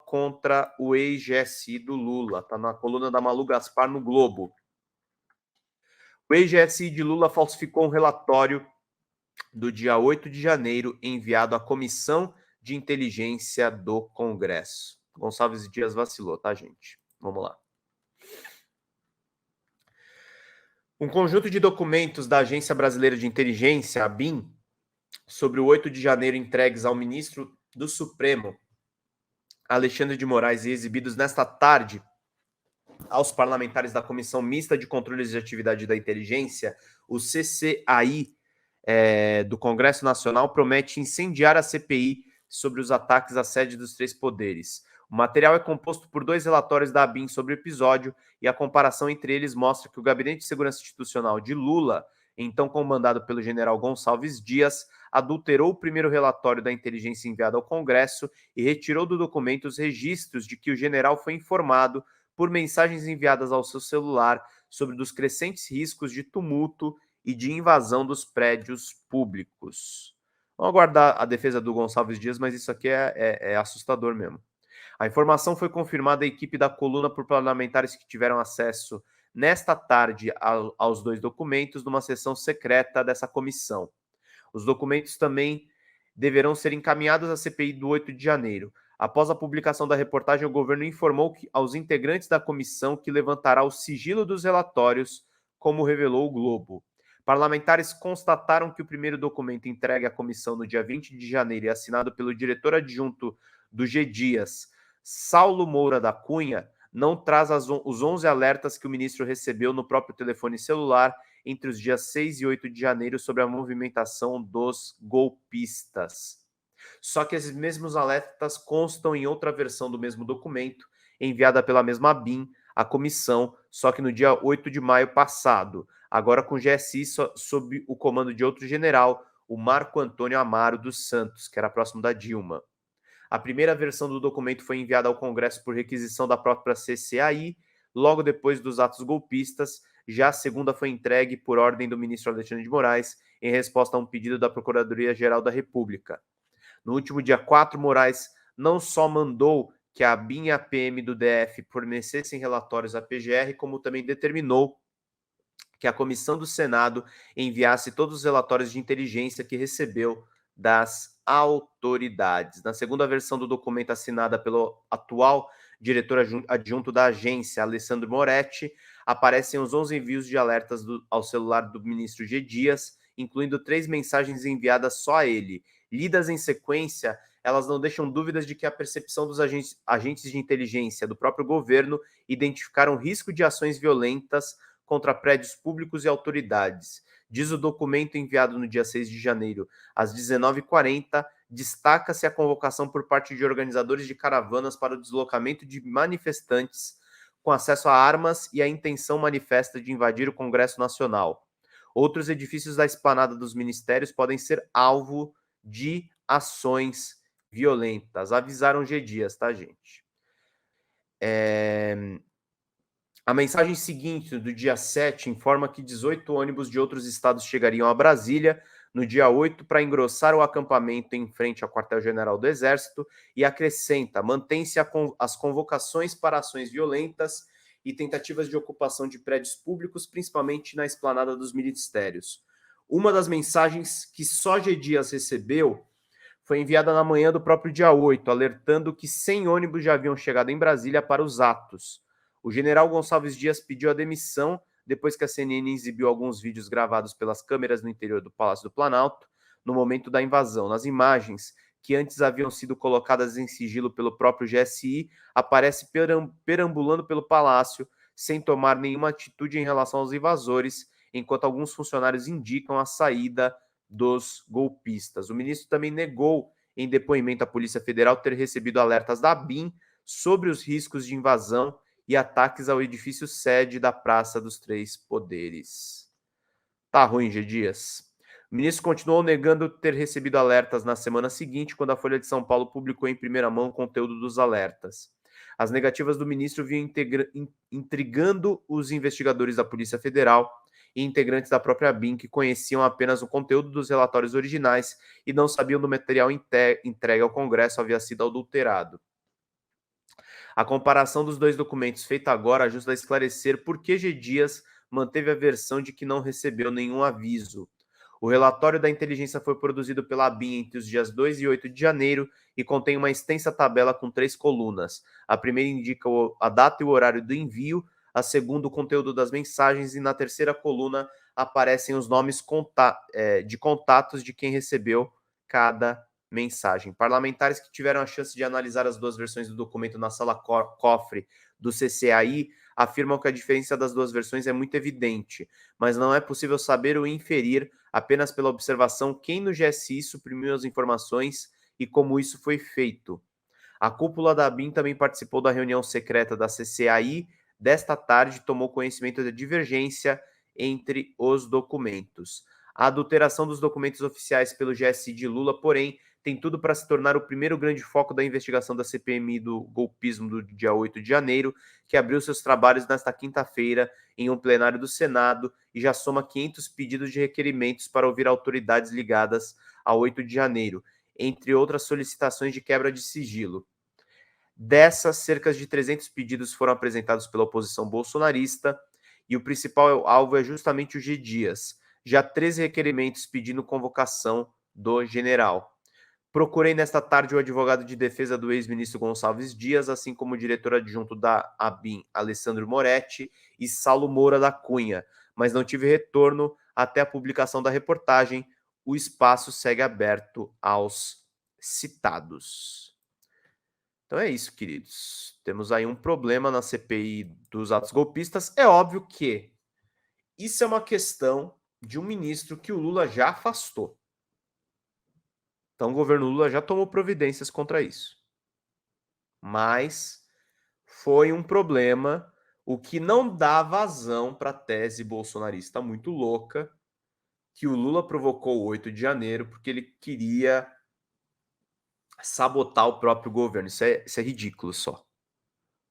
contra o ex-GSI do Lula. Está na coluna da Malu Gaspar no Globo. O ex-GSI de Lula falsificou um relatório do dia 8 de janeiro enviado à Comissão de Inteligência do Congresso. Gonçalves Dias vacilou, tá, gente? Vamos lá. Um conjunto de documentos da Agência Brasileira de Inteligência, a ABIN, sobre o 8 de janeiro entregues ao ministro do Supremo, Alexandre de Moraes, e exibidos nesta tarde aos parlamentares da Comissão Mista de Controle de Atividade da Inteligência, o CCAI, do Congresso Nacional, promete incendiar a CPI sobre os ataques à sede dos três poderes. O material é composto por 2 relatórios da ABIN sobre o episódio e a comparação entre eles mostra que o Gabinete de Segurança Institucional de Lula, então comandado pelo general Gonçalves Dias, adulterou o primeiro relatório da inteligência enviado ao Congresso e retirou do documento os registros de que o general foi informado por mensagens enviadas ao seu celular sobre os crescentes riscos de tumulto e de invasão dos prédios públicos. Vamos aguardar a defesa do Gonçalves Dias, mas isso aqui é assustador mesmo. A informação foi confirmada à equipe da coluna por parlamentares que tiveram acesso nesta tarde aos 2 documentos numa sessão secreta dessa comissão. Os documentos também deverão ser encaminhados à CPI do 8 de janeiro. Após a publicação da reportagem, o governo informou aos integrantes da comissão que levantará o sigilo dos relatórios, como revelou o Globo. Parlamentares constataram que o primeiro documento entregue à comissão no dia 20 de janeiro e assinado pelo diretor adjunto do G. Dias, Saulo Moura da Cunha, não traz os 11 alertas que o ministro recebeu no próprio telefone celular entre os dias 6 e 8 de janeiro sobre a movimentação dos golpistas. Só que esses mesmos alertas constam em outra versão do mesmo documento, enviada pela mesma ABIN à comissão, só que no dia 8 de maio passado, agora com o GSI sob o comando de outro general, o Marco Antônio Amaro dos Santos, que era próximo da Dilma. A primeira versão do documento foi enviada ao Congresso por requisição da própria CCAI, logo depois dos atos golpistas. Já a segunda foi entregue por ordem do ministro Alexandre de Moraes, em resposta a um pedido da Procuradoria-Geral da República. No último dia 4, Moraes não só mandou que a ABIN e a PM do DF fornecessem relatórios à PGR, como também determinou que a comissão do Senado enviasse todos os relatórios de inteligência que recebeu das autoridades. Na segunda versão do documento assinada pelo atual diretor adjunto da agência, Alessandro Moretti, aparecem os 11 envios de alertas ao celular do ministro G. Dias, incluindo 3 mensagens enviadas só a ele. Lidas em sequência, elas não deixam dúvidas de que a percepção dos agentes de inteligência do próprio governo identificaram risco de ações violentas contra prédios públicos e autoridades. Diz o documento enviado no dia 6 de janeiro, às 19h40, destaca-se a convocação por parte de organizadores de caravanas para o deslocamento de manifestantes com acesso a armas e a intenção manifesta de invadir o Congresso Nacional. Outros edifícios da esplanada dos ministérios podem ser alvo de ações violentas. Avisaram G. Dias, tá, gente? A mensagem seguinte, do dia 7, informa que 18 ônibus de outros estados chegariam a Brasília no dia 8 para engrossar o acampamento em frente ao quartel-general do Exército e acrescenta, mantém-se as convocações para ações violentas e tentativas de ocupação de prédios públicos, principalmente na esplanada dos ministérios. Uma das mensagens que só G. Dias recebeu foi enviada na manhã do próprio dia 8, alertando que 100 ônibus já haviam chegado em Brasília para os atos. O general Gonçalves Dias pediu a demissão depois que a CNN exibiu alguns vídeos gravados pelas câmeras no interior do Palácio do Planalto no momento da invasão. Nas imagens, que antes haviam sido colocadas em sigilo pelo próprio GSI, aparece perambulando pelo palácio sem tomar nenhuma atitude em relação aos invasores, enquanto alguns funcionários indicam a saída dos golpistas. O ministro também negou em depoimento à Polícia Federal ter recebido alertas da ABIN sobre os riscos de invasão e ataques ao edifício sede da Praça dos Três Poderes. Tá ruim, G. Dias. O ministro continuou negando ter recebido alertas na semana seguinte, quando a Folha de São Paulo publicou em primeira mão o conteúdo dos alertas. As negativas do ministro vinham intrigando os investigadores da Polícia Federal e integrantes da própria ABIN, que conheciam apenas o conteúdo dos relatórios originais e não sabiam do material entregue ao Congresso havia sido adulterado. A comparação dos dois documentos feita agora ajuda a esclarecer por que G. Dias manteve a versão de que não recebeu nenhum aviso. O relatório da inteligência foi produzido pela ABIN entre os dias 2 e 8 de janeiro e contém uma extensa tabela com 3 colunas. A primeira indica a data e o horário do envio, a segunda o conteúdo das mensagens e na terceira coluna aparecem os nomes de contatos de quem recebeu cada mensagem. Parlamentares que tiveram a chance de analisar as duas versões do documento na sala cofre do CCAI afirmam que a diferença das duas versões é muito evidente, mas não é possível saber ou inferir apenas pela observação quem no GSI suprimiu as informações e como isso foi feito. A cúpula da ABIN também participou da reunião secreta da CCAI desta tarde e tomou conhecimento da divergência entre os documentos. A adulteração dos documentos oficiais pelo GSI de Lula, porém, tem tudo para se tornar o primeiro grande foco da investigação da CPMI do golpismo do dia 8 de janeiro, que abriu seus trabalhos nesta quinta-feira em um plenário do Senado e já soma 500 pedidos de requerimentos para ouvir autoridades ligadas a 8 de janeiro, entre outras solicitações de quebra de sigilo. Dessas, cerca de 300 pedidos foram apresentados pela oposição bolsonarista e o principal alvo é justamente o G. Dias. Já 13 requerimentos pedindo convocação do general. Procurei nesta tarde o advogado de defesa do ex-ministro Gonçalves Dias, assim como o diretor adjunto da ABIN, Alessandro Moretti, e Saulo Moura da Cunha, mas não tive retorno até a publicação da reportagem. O espaço segue aberto aos citados. Então é isso, queridos. Temos aí um problema na CPI dos atos golpistas. É óbvio que isso é uma questão de um ministro que o Lula já afastou. Então, o governo Lula já tomou providências contra isso. Mas foi um problema, o que não dá vazão para a tese bolsonarista muito louca, que o Lula provocou o 8 de janeiro porque ele queria sabotar o próprio governo. Isso é ridículo só.